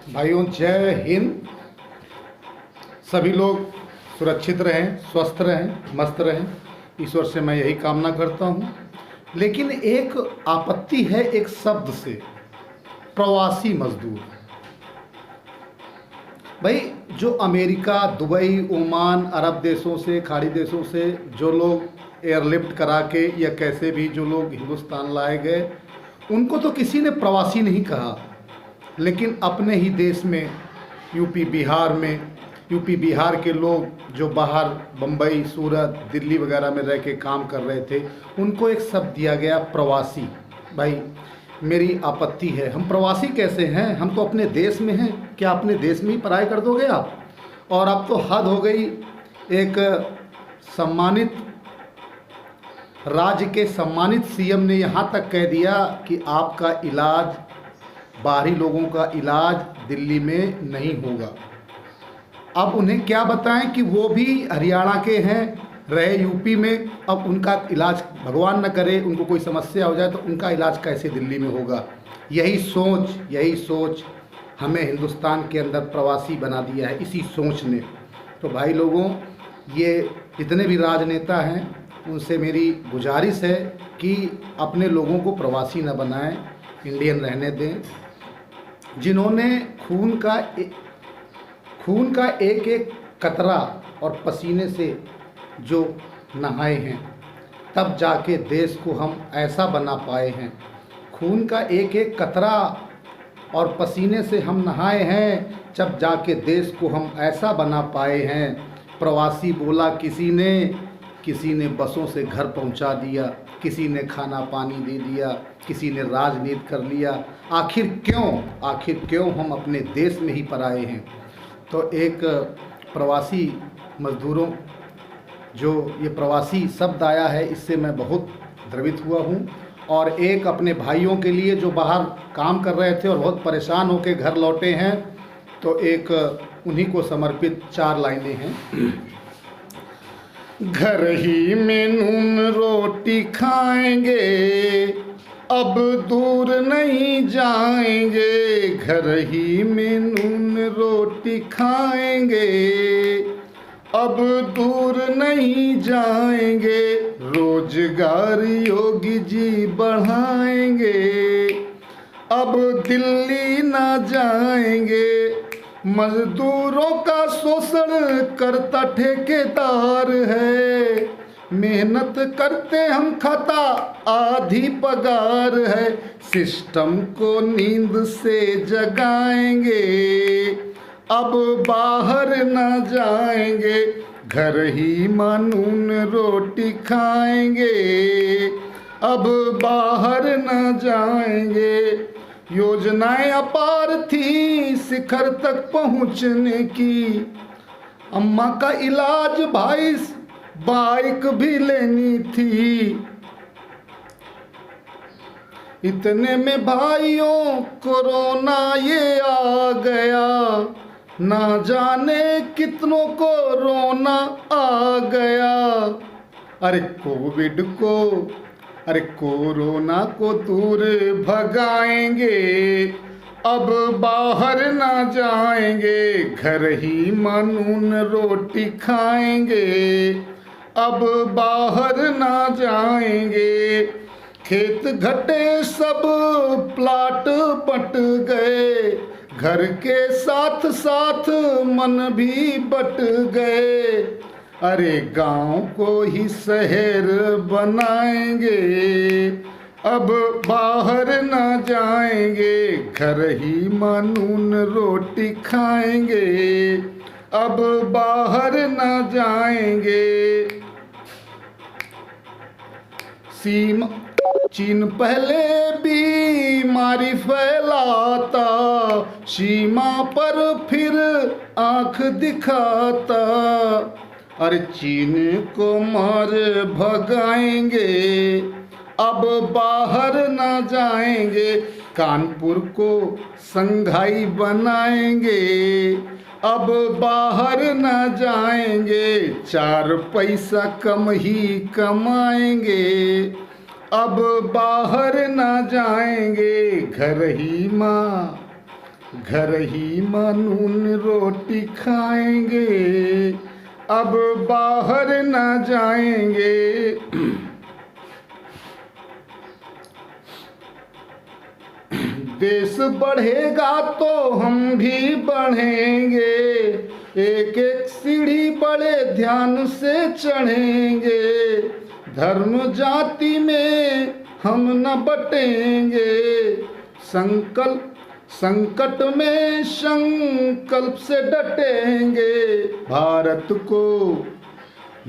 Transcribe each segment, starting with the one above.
भाइयों, जय हिंद। सभी लोग सुरक्षित रहें, स्वस्थ रहें, मस्त रहें, ईश्वर से मैं यही कामना करता हूँ। लेकिन एक आपत्ति है एक शब्द से, प्रवासी मजदूर। भाई, जो अमेरिका, दुबई, ओमान, अरब देशों से, खाड़ी देशों से जो लोग एयरलिफ्ट करा के या कैसे भी जो लोग हिंदुस्तान लाए गए, उनको तो किसी ने प्रवासी नहीं कहा। लेकिन अपने ही देश में यूपी बिहार के लोग जो बाहर बम्बई, सूरत, दिल्ली वगैरह में रह के काम कर रहे थे, उनको एक शब्द दिया गया, प्रवासी। भाई, मेरी आपत्ति है। हम प्रवासी कैसे हैं? हम तो अपने देश में हैं। क्या अपने देश में ही पराये कर दोगे आप? और अब तो हद हो गई। एक सम्मानित राज्य के सम्मानित सीएम ने यहाँ तक कह दिया कि आपका इलाज, बाहरी लोगों का इलाज दिल्ली में नहीं होगा। अब उन्हें क्या बताएं कि वो भी हरियाणा के हैं, रहे यूपी में। अब उनका इलाज, भगवान न करे उनको कोई समस्या हो जाए तो उनका इलाज कैसे दिल्ली में होगा? यही सोच हमें हिंदुस्तान के अंदर प्रवासी बना दिया है, इसी सोच ने। तो भाई लोगों, ये जितने भी राजनेता हैं, उनसे मेरी गुजारिश है कि अपने लोगों को प्रवासी न बनाएं, इंडियन रहने दें। जिन्होंने खून का एक एक कतरा और पसीने से जो नहाए हैं, तब जाके देश को हम ऐसा बना पाए हैं। खून का एक एक कतरा और पसीने से हम नहाए हैं, जब जाके देश को हम ऐसा बना पाए हैं। प्रवासी बोला किसी ने बसों से घर पहुंचा दिया, किसी ने खाना पानी दे दिया, किसी ने राजनीति कर लिया। आखिर क्यों हम अपने देश में ही पराए हैं? तो एक प्रवासी मज़दूरों, जो ये प्रवासी शब्द आया है, इससे मैं बहुत द्रवित हुआ हूँ। और एक अपने भाइयों के लिए जो बाहर काम कर रहे थे और बहुत परेशान होकर घर लौटे हैं, तो एक उन्हीं को समर्पित 4 लाइनें हैं। घर ही में नून रोटी खाएंगे, अब दूर नहीं जाएंगे। घर ही में नून रोटी खाएंगे, अब दूर नहीं जाएंगे। रोजगार योगी जी बढ़ाएंगे, अब दिल्ली ना जाएंगे। मजदूरों का शोषण करता ठेकेदार है, मेहनत करते हम खाता आधी पगार है। सिस्टम को नींद से जगाएंगे, अब बाहर ना जाएंगे। घर ही मानून रोटी खाएंगे, अब बाहर ना जाएंगे। योजनाएं अपार थी शिखर तक पहुंचने की। अम्मा का इलाज भाई बाइक भी लेनी थी। इतने में भाइयों कोरोना ये आ गया, ना जाने कितनों को रोना आ गया। अरे कोरोना को दूर भगाएंगे, अब बाहर ना जाएंगे। घर ही मानून रोटी खाएंगे, अब बाहर ना जाएंगे। खेत घटे सब प्लाट बट गए, घर के साथ साथ मन भी बट गए। अरे गांव को ही शहर बनाएंगे, अब बाहर ना जाएंगे। घर ही मानून रोटी खाएंगे, अब बाहर ना जाएंगे। चीन पहले बीमारी फैलाता, सीमा पर फिर आंख दिखाता। अरे चीन को मार भगाएंगे, अब बाहर ना जाएंगे। कानपुर को संघाई बनाएंगे, अब बाहर ना जाएंगे। 4 पैसा कम ही कमाएंगे, अब बाहर ना जाएंगे। घर ही माँ घर ही मानून रोटी खाएंगे, अब बाहर न जाएंगे। देश बढ़ेगा तो हम भी बढ़ेंगे, एक एक सीढ़ी बड़े ध्यान से चढ़ेंगे। धर्म जाति में हम न बटेंगे, संकट में संकल्प से डटेंगे। भारत को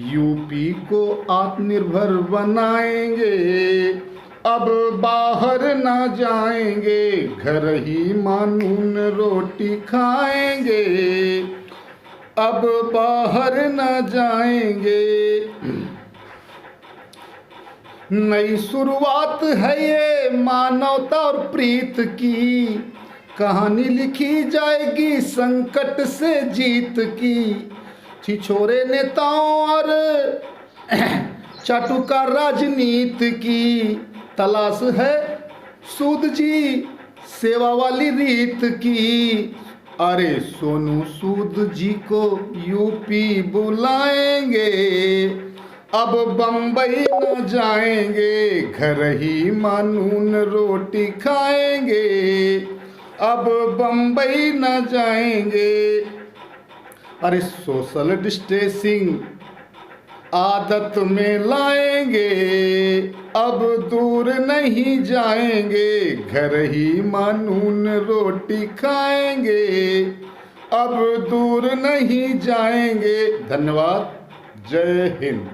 यूपी को आत्मनिर्भर बनाएंगे, अब बाहर न जाएंगे। घर ही मानून रोटी खाएंगे, अब बाहर न जाएंगे। नई शुरुआत है ये मानवता और प्रीत की, कहानी लिखी जाएगी संकट से जीत की। छिछोरे नेताओं और चाटुका राजनीति की तलाश है सूद जी सेवा वाली रीत की। अरे सोनू सूद जी को यूपी बुलाएंगे, अब बम्बई न जाएंगे। घर ही मानून रोटी खाएंगे, अब बम्बई न जाएंगे। अरे सोशल डिस्टेंसिंग आदत में लाएंगे, अब दूर नहीं जाएंगे। घर ही मानून रोटी खाएंगे, अब दूर नहीं जाएंगे। धन्यवाद। जय हिंद।